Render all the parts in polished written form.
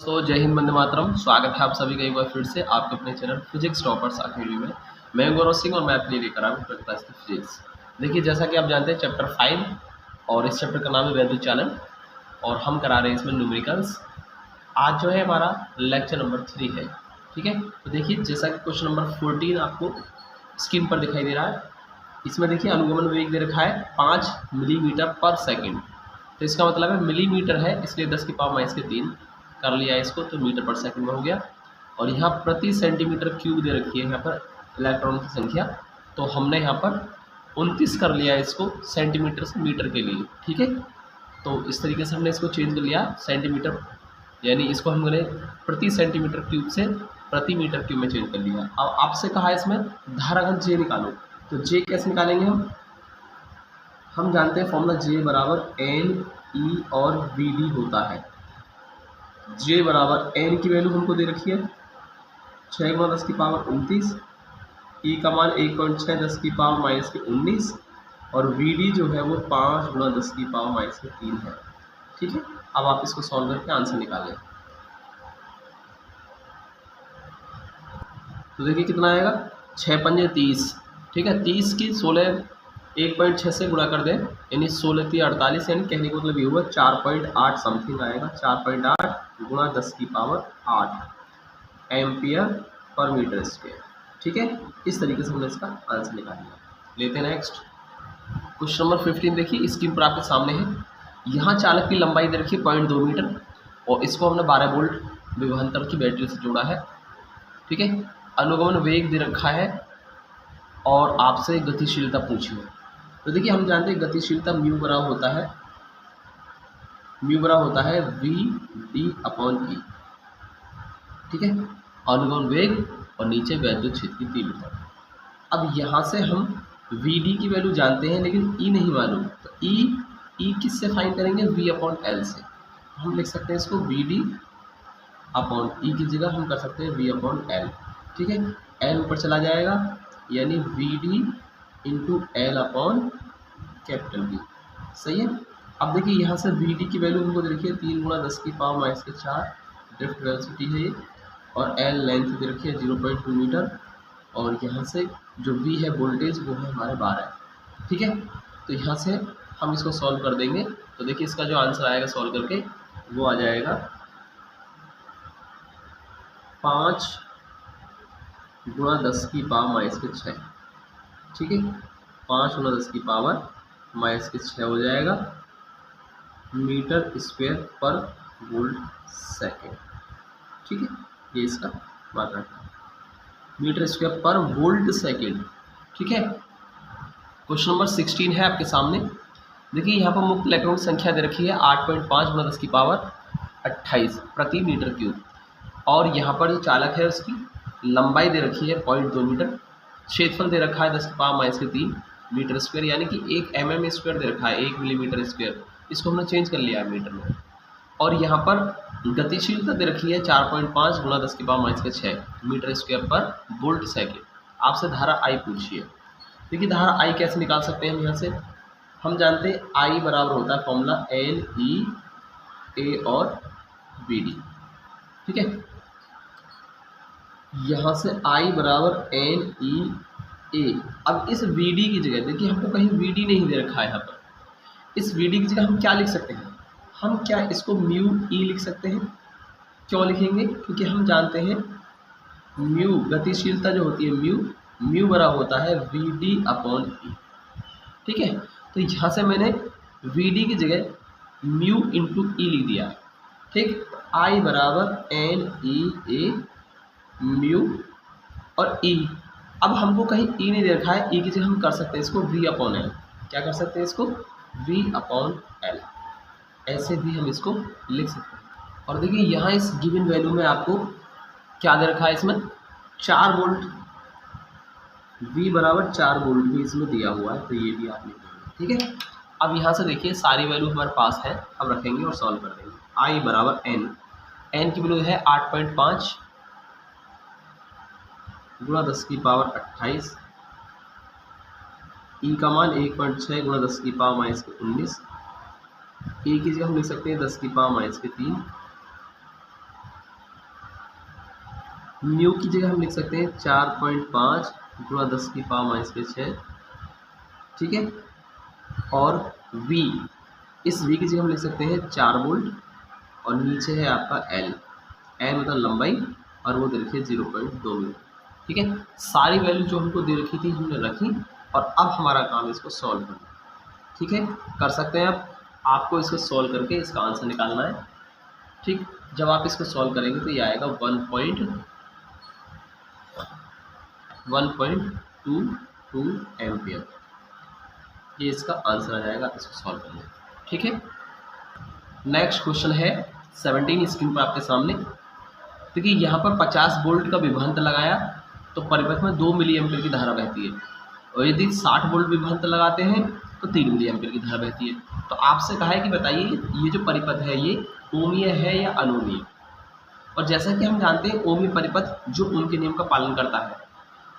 तो जय हिंद, वंदे मातरम। स्वागत है आप सभी का एक बार फिर से आपके अपने चैनल फिजिक्स टॉपर्स अकेडमी में। मैं गौरव सिंह और मैं अपने लेकर आया हूँ क्लास की फिजिक्स। देखिए, जैसा कि आप जानते हैं चैप्टर 5 और इस चैप्टर का नाम है वैद्युत चालन और हम करा रहे हैं इसमें न्यूमेरिकल्स। आज जो है हमारा लेक्चर नंबर 3 है। ठीक है, तो देखिए जैसा कि क्वेश्चन नंबर 14 आपको स्क्रीन पर दिखाई दे रहा है। इसमें देखिए अनुगमन वेग दे रखा है 5 मिलीमीटर पर सेकेंड। तो इसका मतलब है मिलीमीटर है, इसलिए 10 की पावर माइनस के 3 कर लिया इसको, तो मीटर पर सेकंड में हो गया। और यहाँ प्रति सेंटीमीटर क्यूब दे रखी है यहाँ पर इलेक्ट्रॉन की संख्या, तो हमने यहाँ पर 29 कर लिया इसको सेंटीमीटर से मीटर के लिए। ठीक है, तो इस तरीके से हमने इसको चेंज कर लिया सेंटीमीटर, यानी इसको हमने प्रति सेंटीमीटर क्यूब से प्रति मीटर क्यूब में चेंज कर लिया। अब आपसे कहा है इसमें धारा घन जे निकालो, तो जे कैसे निकालेंगे हम जानते हैं फॉर्मूला जे बराबर एन ई और वी डी होता है। जे बराबर एन की वैल्यू हमको दे रखी है 6 गुणा 10 की पावर 29, ई का मान 1.6 10 की पावर माइनस के 19 और वी डी जो है वो 5 गुणा 10 की पावर माइनस के 3 है। ठीक है, अब आप इसको सॉल्व करके आंसर निकालें। तो देखिए कितना आएगा, 6 पंजे 30। ठीक है, 30 की 16 1.6 से गुणा कर दें, यानी 16 की 48, यानी कहने का मतलब ये हुआ 4.8 समथिंग आएगा। 4.8 गुणा 10 की power 8 ampere per metre square. ठीक है, इस तरीके से हमने इसका आंसर निकाल लिया। लेते हैं नेक्स्ट क्वेश्चन नंबर 15। देखिए स्क्रीन पर आपके सामने है, यहाँ चालक की लंबाई दे रखी है 0.2 मीटर और इसको हमने 12 वोल्ट विभवांतर की बैटरी से जोड़ा है। ठीक है, अनुगमन वेग दे रखा है और आपसे गतिशीलता पूछी है। तो देखिए हम जानते हैं गतिशीलता म्यू बराबर होता है वी डी अपॉन ई। ठीक है, अनुगमन वेग और नीचे वैद्युत क्षेत्र की तीव्रता। अब यहाँ से हम वी डी की वैल्यू जानते हैं लेकिन ई नहीं मालूम, तो ई किससे फाइंड करेंगे, वी अपॉन एल से। हम लिख सकते हैं इसको वी डी अपॉन ई की जगह हम कर सकते हैं वी अपॉन एल। ठीक है, एल ऊपर चला जाएगा यानी V D into L upon capital B. सही है। अब देखिए यहाँ से वी डी की वैल्यू हमको देखिए 3 गुणा 10 की पावर माइनस के 4 ड्रिफ्ट वेलोसिटी है ये, और एल लेंथ दे रखी है 0.2 मीटर और यहाँ से जो वी है वोल्टेज वो है हमारे 12। ठीक है, तो यहाँ से हम इसको सॉल्व कर देंगे। तो देखिए इसका जो आंसर आएगा सॉल्व करके वो आ जाएगा 5 गुणा 10 की पावर माइनस के 6। ठीक है, 5 गुणा 10 की पावर माइनस के 6 हो जाएगा मीटर स्क्वायर पर वोल्ट सेकेंड। ठीक है, ये इसका मात्रा है मीटर स्क्वायर पर वोल्ट सेकेंड। ठीक है, क्वेश्चन नंबर 16 है आपके सामने। देखिए यहाँ पर मुक्त इलेक्ट्रॉन की संख्या दे रखी है 8.5 गुणा 10 की पावर 28 प्रति मीटर क्यूब और यहाँ पर जो चालक है उसकी लंबाई दे रखी है 0.2 मीटर, क्षेत्रफल दे रखा है 10 की पावर माइनस के 3 मीटर स्क्वायर, यानी कि 1 mm स्क्वायर दे रखा है 1 मिलीमीटर स्क्वायर, इसको हमने चेंज कर लिया है मीटर में। और यहाँ पर गतिशीलता दे रखी है 4.5 गुणा 10 की पावर माइनस के 6 मीटर स्क्वायर पर वोल्ट सेकेंड। आपसे धारा आई पूछी है। देखिए धारा आई कैसे निकाल सकते हैं हम यहाँ से, हम जानते हैं आई बराबर होता है फॉर्मूला एन ई ए और बी डी। ठीक है, यहाँ से आई बराबर एन ई ए। अब इस वी डी की जगह देखिए हमको कहीं वी डी नहीं दे रखा है, यहाँ पर इस वी डी की जगह हम क्या लिख सकते हैं, हम क्या इसको म्यू ई लिख सकते हैं। क्यों लिखेंगे, क्योंकि हम जानते हैं म्यू गतिशीलता जो होती है म्यू बराबर होता है वी डी अपॉन ई। ठीक है, तो यहाँ से मैंने वी डी की जगह म्यू इंटू ई लिख दिया। ठीक, आई बराबर एन ई ए म्यू और ई। अब हमको कहीं ई नहीं दे रखा है, ई की जगह हम कर सकते हैं इसको वी अपॉन एल। क्या कर सकते हैं इसको, वी अपॉन एल, ऐसे भी हम इसको लिख सकते हैं। और देखिए यहाँ इस गिवन वैल्यू में आपको क्या दे रखा है, इसमें 4 वोल्ट, वी बराबर 4 वोल्ट भी इसमें दिया हुआ है, तो ये भी आप लिख देंगे। ठीक है, अब यहाँ से देखिए सारी वैल्यू हमारे पास है, हम रखेंगे और सॉल्व कर देंगे। आई बराबर एन की वैल्यू है 8.5 गुणा 10 की पावर 28, ई का मान 1.6 गुणा 10 की पावर माइनस के 19, ए की जगह हम लिख सकते हैं 10 की पावर माइनस के 3 म्यू की जगह हम लिख सकते हैं 4.5 गुणा 10 की पावर -6, ठीक है। और V, इस V की जगह हम लिख सकते हैं 4 वोल्ट, और नीचे है आपका L मतलब लंबाई, और वो दे रखी है 0.2 मीटर, ठीक है। सारी वैल्यू जो हमको दे रखी थी हमने रखी, और अब हमारा काम है इसको सॉल्व करना, ठीक है। कर सकते हैं आप, आपको इसको सॉल्व करके इसका आंसर निकालना है, ठीक। जब आप इसको सॉल्व करेंगे तो ये आएगा 1.22 एम्पियर, ये इसका आंसर आ जाएगा इसको सॉल्व करने, ठीक है। नेक्स्ट क्वेश्चन है 17 स्क्रीन पर आपके सामने। देखिए यहाँ पर 50 वोल्ट का विभवांतर लगाया तो परिपथ में 2 मिली एम्पियर की धारा बहती है, और यदि 60 वोल्ट विभवांतर लगाते हैं तो 3 मिली एम्पियर की धारा बहती है। तो आपसे कहा है कि बताइए ये जो परिपथ है ये ओमीय है या अनोमीय। और जैसा कि हम जानते हैं ओमीय परिपथ जो ओम के नियम का पालन करता है,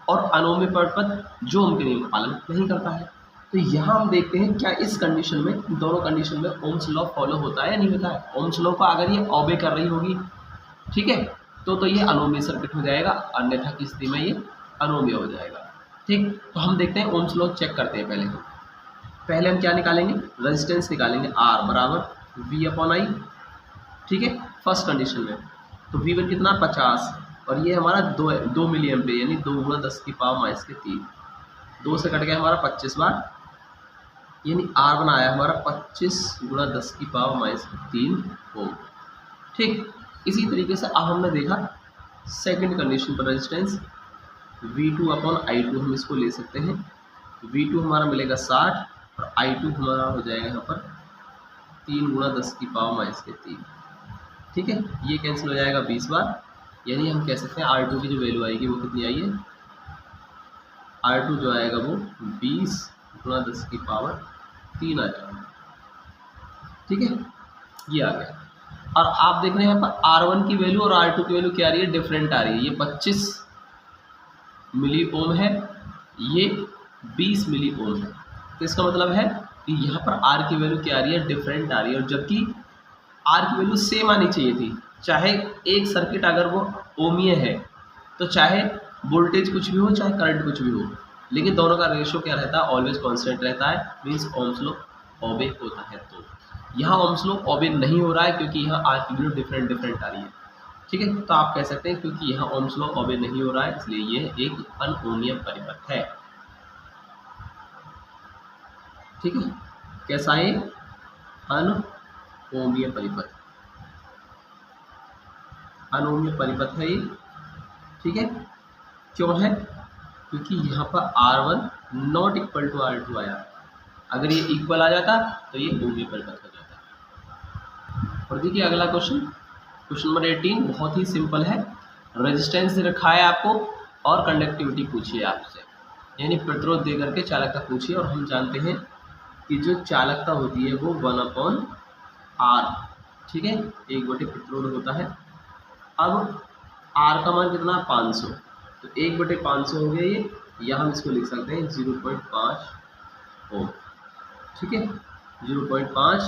और अनोमीय परिपथ जो ओम के नियम का पालन नहीं करता है। तो यहाँ हम देखते हैं क्या इस कंडीशन में, दोनों कंडीशन में ओम्स लॉ फॉलो होता है या नहीं होता है। ओम्स लॉ को अगर ये ओबे कर रही होगी, ठीक है, तो ये अनोमीय सर्किट हो जाएगा, अन्यथा की स्थिति में ये अनोमीय हो जाएगा, ठीक। तो हम देखते हैं ओम्स लॉ चेक करते हैं। पहले हम क्या निकालेंगे, रेजिस्टेंस निकालेंगे, R बराबर V/I, ठीक है, फर्स्ट कंडीशन में। तो V1 कितना 50, और ये हमारा 2 मिली एम्पियर, यानी 2 गुणा 10 की पावर -3, 2 से कट गया हमारा 25 बार, यानी R1 आया हमारा 25 गुणा 10 की पावर -3 ओम, ठीक। इसी तरीके से अब हमने देखा सेकंड कंडीशन पर रेजिस्टेंस V2/I2 हम इसको ले सकते हैं। V2 हमारा मिलेगा 60, और I2 हमारा हो जाएगा यहाँ पर 3 गुणा 10 की पावर -3, ठीक है। ये कैंसिल हो जाएगा 20 बार, यानी हम कह सकते हैं R2 की जो वैल्यू आएगी वो कितनी आई है, R2 जो आएगा वो 20 गुणा 10 की पावर 3 आ जाएगा, ठीक है। ये आ गया। और आप देख रहे हैं यहाँ पर R1 की वैल्यू और R2 की वैल्यू क्या आ रही है, डिफरेंट आ रही है। ये 25 मिली ओम है, ये 20 मिली ओम है। तो इसका मतलब है कि यहाँ पर R की वैल्यू क्या आ रही है, डिफरेंट आ रही है, और जबकि R की वैल्यू सेम आनी चाहिए थी। चाहे एक सर्किट अगर वो ओमीय है तो चाहे वोल्टेज कुछ भी हो चाहे करंट कुछ भी हो, लेकिन दोनों का रेशो क्या रहता है, ऑलवेज कांस्टेंट रहता है, मीन्स ओम्स लॉ ओबे होता है। तो यहाँ ओम्स लॉ ओबे नहीं हो रहा है क्योंकि यहाँ R की वैल्यू डिफरेंट आ रही है, ठीक है। तो आप कह सकते हैं क्योंकि यहाँ ओम्स लॉ ओबे नहीं हो रहा है इसलिए ये एक अनओमीय परिपथ है, ठीक है। कैसा है, अनओमीय परिपथ, अनओमीय परिपथ है ये, ठीक है। क्यों है, क्योंकि यहाँ पर R1 not equal to R2 आया। अगर ये इक्वल आ जाता तो ये ओमीय परिपथ हो जाता। और देखिए अगला क्वेश्चन, क्वेश्चन नंबर 18 बहुत ही सिंपल है। रेजिस्टेंस दे रखा है आपको और कंडक्टिविटी पूछी है आपसे, यानी प्रतिरोध दे करके चालकता पूछी है। और हम जानते हैं कि जो चालकता होती है वो 1/R, ठीक है, 1 बटे प्रतिरोध होता है। अब R का मान कितना 500, तो 1/500 हो गया ये, या हम इसको लिख सकते हैं 0.5 ओम, ठीक है, 0.5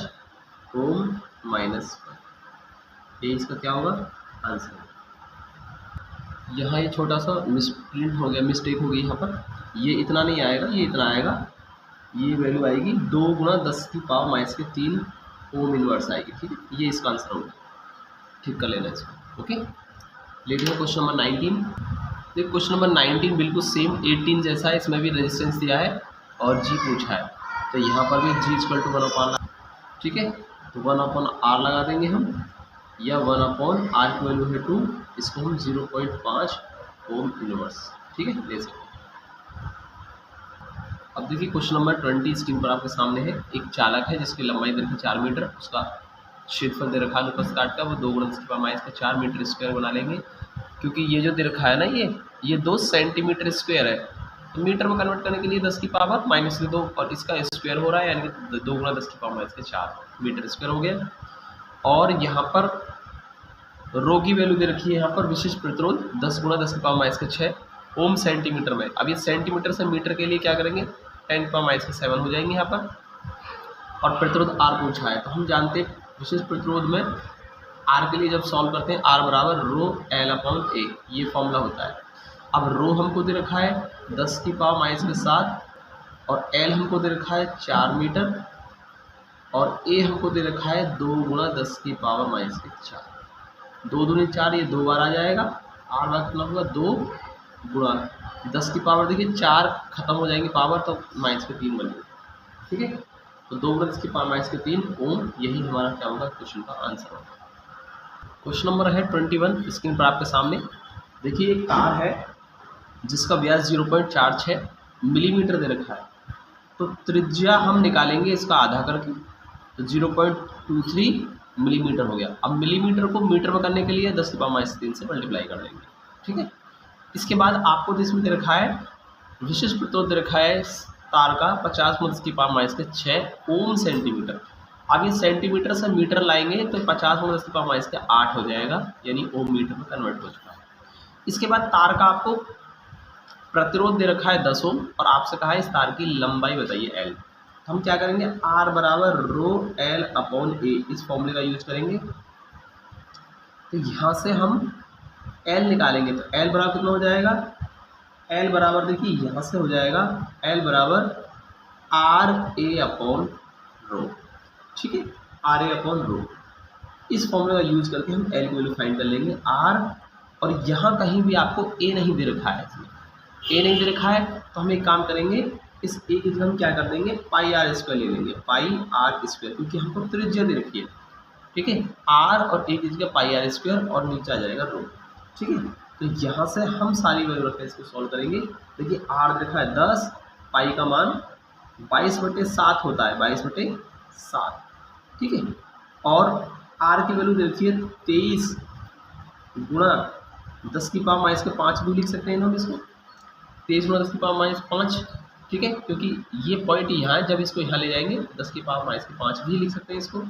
ओम -1, ये इसका क्या होगा आंसर। यहाँ ये छोटा सा मिसप्रिंट हो गया, मिस्टेक हो गई यहाँ पर, ये इतना नहीं आएगा, ये इतना आएगा, ये वैल्यू आएगी 2 गुणा 10 की पावर -3 ओम इनवर्स आएगी, ठीक है। ये इसका आंसर होगा, ठीक कर लेना इसको, ओके। लेते हैं क्वेश्चन नंबर 19। देखिए क्वेश्चन नंबर 19 बिल्कुल सेम 18 जैसा है, इसमें भी रेजिस्टेंस दिया है और जी पूछा है। तो यहाँ पर भी जी इक्वल टू 1/R, ठीक है, तो 1/R लगा देंगे हम, या 1/R की वैल्यू है 2, इसको हम 0.5 ओम इनवर्स, ठीक है, ले सकते हैं। अब देखिए क्वेश्चन नंबर 20 स्क्रीन पर आपके सामने है। एक चालक है जिसकी लंबाई दे रखी 4 मीटर, उसका क्षेत्रफल दे रखा अनुप्रस्थ काट का वो 2 गुणा 10 की पावर -4 मीटर स्क्वायर बना लेंगे। क्योंकि ये जो दे रखा है ना ये 2 सेंटीमीटर स्क्वायर है, तो मीटर में कन्वर्ट करने के लिए 10 की पावर -2 और इसका स्क्वायर हो रहा है, यानी कि 2 गुणा 10 की पावर -4 मीटर स्क्वायर हो गया। और यहाँ पर रो की वैल्यू दे रखी है, यहाँ पर विशिष्ट प्रतिरोध 10 गुणा 10 की पावर -6 ओम सेंटीमीटर में। अब ये सेंटीमीटर से मीटर के लिए क्या करेंगे, 10 की पावर -7 हो जाएंगे यहाँ पर। और प्रतिरोध R पूछा है, तो हम जानते हैं विशिष्ट प्रतिरोध में आर के लिए जब सॉल्व करते हैं आर बराबर रो एल अपॉन ए, ये फॉर्मूला होता है। अब रो हमको दे रखा है 10 की पावर माइनस के 7 और एल हमको दे रखा है 4 मीटर और ए हमको दे रखा है 2 गुणा 10 की पावर माइनस के 4। 2 दूनी 4, ये 2 बार आ जाएगा। आर बार कितना होगा 2 गुणा 10 की पावर, देखिए 4 खत्म हो जाएंगे पावर तो माइनस के 3 बनेंगे, ठीक है। तो 2 गुणा 10 की पावर माइनस के 3 ओम, यही हमारा क्या होगा क्वेश्चन का आंसर होगा। क्वेश्चन नंबर है 21 स्क्रीन पर आपके सामने। देखिए एक तार है जिसका व्यास 0.46 मिलीमीटर दे रखा है, तो त्रिज्या हम निकालेंगे इसका आधा करके, तो 0.23 मिलीमीटर हो गया। अब मिलीमीटर को मीटर में करने के लिए 10 की पावर माइनस 3 से मल्टीप्लाई कर लेंगे, ठीक है। इसके बाद आपको इसमें दे रखा है विशिष्ट प्रतिरोध दे रखा है तार का 50 × 10 की पावर माइनस के 6 ओम सेंटीमीटर। अब ये सेंटीमीटर से मीटर लाएंगे तो 50 × 10 की पावर माइनस के 8 हो जाएगा, यानी ओम मीटर में कन्वर्ट हो चुका है। इसके बाद तार का आपको प्रतिरोध दे रखा है 10 ओम और आपसे कहा है इस तार की लंबाई बताइए एल। तो हम क्या करेंगे, आर बराबर रो एल अपॉन ए, इस फॉर्मूले का यूज करेंगे। तो यहाँ से हम एल निकालेंगे, तो एल बराबर कितना हो जाएगा, एल बराबर देखिए यहाँ से हो जाएगा एल बराबर आर ए अपॉन रो, ठीक है, आर ए अपॉन रो। इस फॉर्मूले का यूज करके हम एल की वैल्यू फाइंड कर लेंगे आर, और यहाँ कहीं भी आपको ए नहीं दे रखा है, इसमें ए नहीं दे रखा है तो हम एक काम करेंगे, इस ए की जगह हम क्या कर देंगे पाई आर स्क्वायर ले लेंगे, पाई आर स्क्वायर, क्योंकि हमको त्रिज्या दे रखी है, ठीक है। आर और ए की जगह पाई आर स्क्वायर और नीचे आ जाएगा रो, ठीक है। तो यहाँ से हम सारी वैल्यू रखकर इसको सॉल्व करेंगे। देखिए आर देखा है 10, पाई का मान 22/7 होता है, 22/7, ठीक है। और आर की वैल्यू देखिए 23 गुणा 10 की पावर माइनस के 5 भी लिख सकते हैं हम इसको, 23 गुणा 10 की पावर माइनस 5, ठीक है, क्योंकि ये पॉइंट यहाँ है, जब इसको यहाँ ले जाएंगे 10 की पावर माइनस के 5 भी लिख सकते हैं इसको।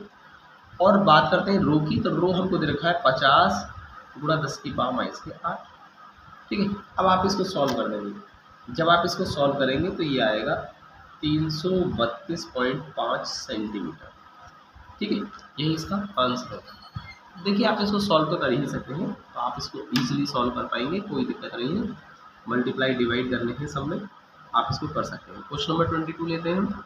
और बात करते हैं रो की, तो रो हमको दे रखा है 50 गुणा 10 की पावर माइनस के 8, ठीक है। अब आप इसको सॉल्व कर देंगे, जब आप इसको सॉल्व करेंगे तो ये आएगा 332.5 सेंटीमीटर, ठीक है, यही इसका आंसर है। देखिए आप इसको सॉल्व तो कर ही सकते हैं, तो आप इसको इजीली सॉल्व कर पाएंगे, कोई दिक्कत नहीं है। मल्टीप्लाई डिवाइड करने के सब में आप इसको कर सकते हैं। क्वेश्चन नंबर 22 लेते हैं हम।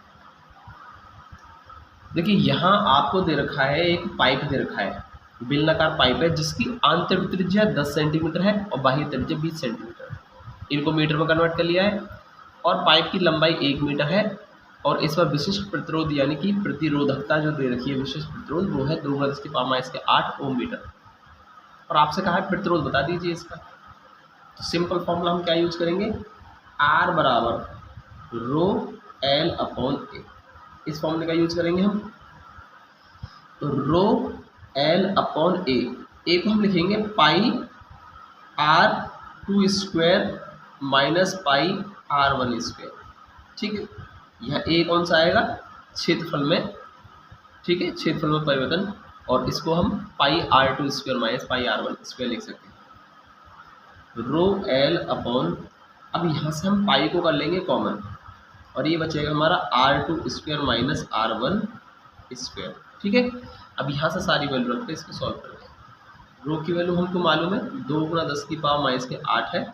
देखिए यहाँ आपको दे रखा है एक पाइप दे रखा है, बेलनाकार पाइप है जिसकी आंतरिक त्रिज्या 10 सेंटीमीटर है और बाह्य त्रिज्या 20 सेंटीमीटर है। इनको मीटर में कन्वर्ट कर लिया है और पाइप की लंबाई 1 मीटर है और इस पर विशिष्ट प्रतिरोध यानी कि प्रतिरोधकता जो दे रखी है विशिष्ट प्रतिरोध वो है 2 × 10 की पावर माइनस के 8 ओम मीटर। और आपसे कहा है प्रतिरोध बता दीजिए इसका, तो सिंपल फॉर्मूला हम क्या यूज करेंगे, आर बराबर रो एल अपॉन ए, इस फॉर्मूले का यूज करेंगे हम। तो रो एल अपॉन ए को हम लिखेंगे pi r 2 square minus pi R1 square, ठीक है। यहाँ ए कौन सा आएगा क्षेत्रफल में, ठीक है, क्षेत्रफल में परिवर्तन, और इसको हम पाई R2 square minus pi R1 square लिख सकते हैं। रो एल अपॉन, अब यहाँ से हम पाई को कर लेंगे कॉमन और ये बचेगा हमारा R2 square minus R1 square, ठीक है। अब यहाँ से सारी वैल्यू रख के इसको सॉल्व करेंगे। रो की वैल्यू हमको मालूम है 2 × 10 की पावर माइनस के 8 है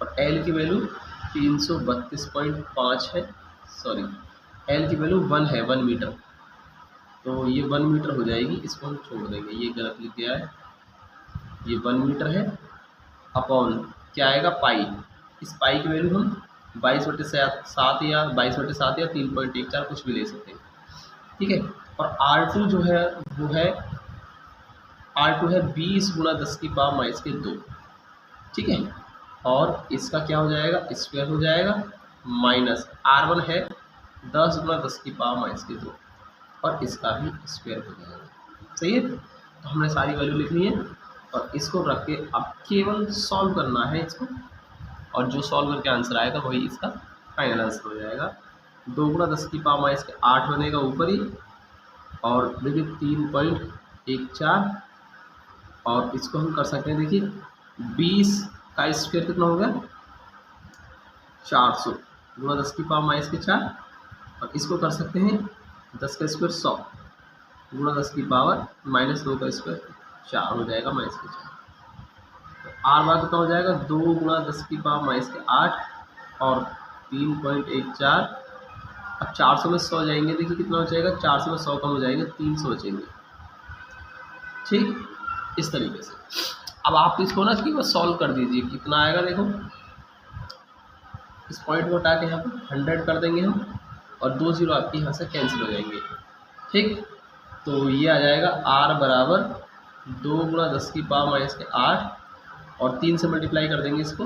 और एल की वैल्यू 332.5 है, सॉरी एल की वैल्यू 1 है, 1 मीटर, तो ये 1 मीटर हो जाएगी, इसको हम छोड़ देंगे, ये गलत लिख गया है, ये 1 मीटर है अपॉन क्या आएगा पाई, इस पाई की वैल्यू हम 22/7 या 22/7 या 3.14 कुछ भी ले सकते हैं, ठीक है। और R2 जो है वो है R2 है 20 × 10 की पावर माइनस के 2, ठीक है। और इसका क्या हो जाएगा स्क्वायर हो जाएगा माइनस R1 है 10 × 10 की पावर माइनस के 2 और इसका भी स्क्वायर हो जाएगा, सही है। तो हमने सारी वैल्यू लिख ली है और इसको रख के अब केवल सॉल्व करना है इसको, और जो सॉल्व करके आंसर आएगा वही इसका फाइनल आंसर हो जाएगा। 2 × 10 की पावर माइनस के 8 बनेगा ऊपर ही, और देखिए 3.14, और इसको हम कर सकते हैं, देखिए 20 का स्क्वायर कितना हो गया 400 × 10 की पावर माइनस के 4, और इसको कर सकते हैं 10 का स्क्वायर 100 × 10 की पावर -2 का स्क्वायर 4 हो जाएगा माइनस के 4। तो आर बार कितना हो जाएगा 2 गुणा 10 की पावर माइनस के 8 और 3.14। अब 400 में 100 जाएंगे, देखिए कितना हो जाएगा, 400 में 100 कम हो जाएंगे, 300 बचेंगे। ठीक, इस तरीके से अब आप इसको ना कि बस सॉल्व कर दीजिए, कितना आएगा देखो, इस पॉइंट को हटा के यहाँ पर 100 कर देंगे हम और 2 जीरो आपके यहाँ से कैंसिल हो जाएंगे। ठीक, तो ये आ जाएगा आर बराबर 2 गुणा 10 की पावर माइनस के 8 और 3 से मल्टीप्लाई कर देंगे इसको,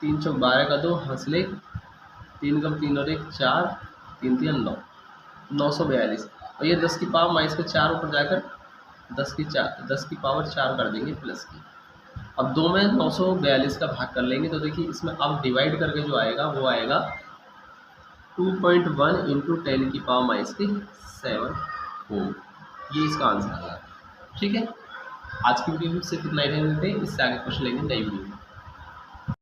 3 चौक 12 का 2 हंसले 3 कम 3 और 1 4 3 3 9 942 और ये 10 की पावर माइनस के 4 ऊपर जाकर 10 की पावर 4 कर देंगे प्लस की। अब 2 में 942 का भाग कर लेंगे तो देखिए इसमें अब डिवाइड करके जो आएगा वो आएगा 2.1 इंटू 10 की पावर माइनस की 7 हो, ये इसका आंसर है। ठीक है, आज की वीडियो में सिर्फ इतना ही रहने देते हैं, इससे आगे क्वेश्चन लेंगे नई वीडियो में।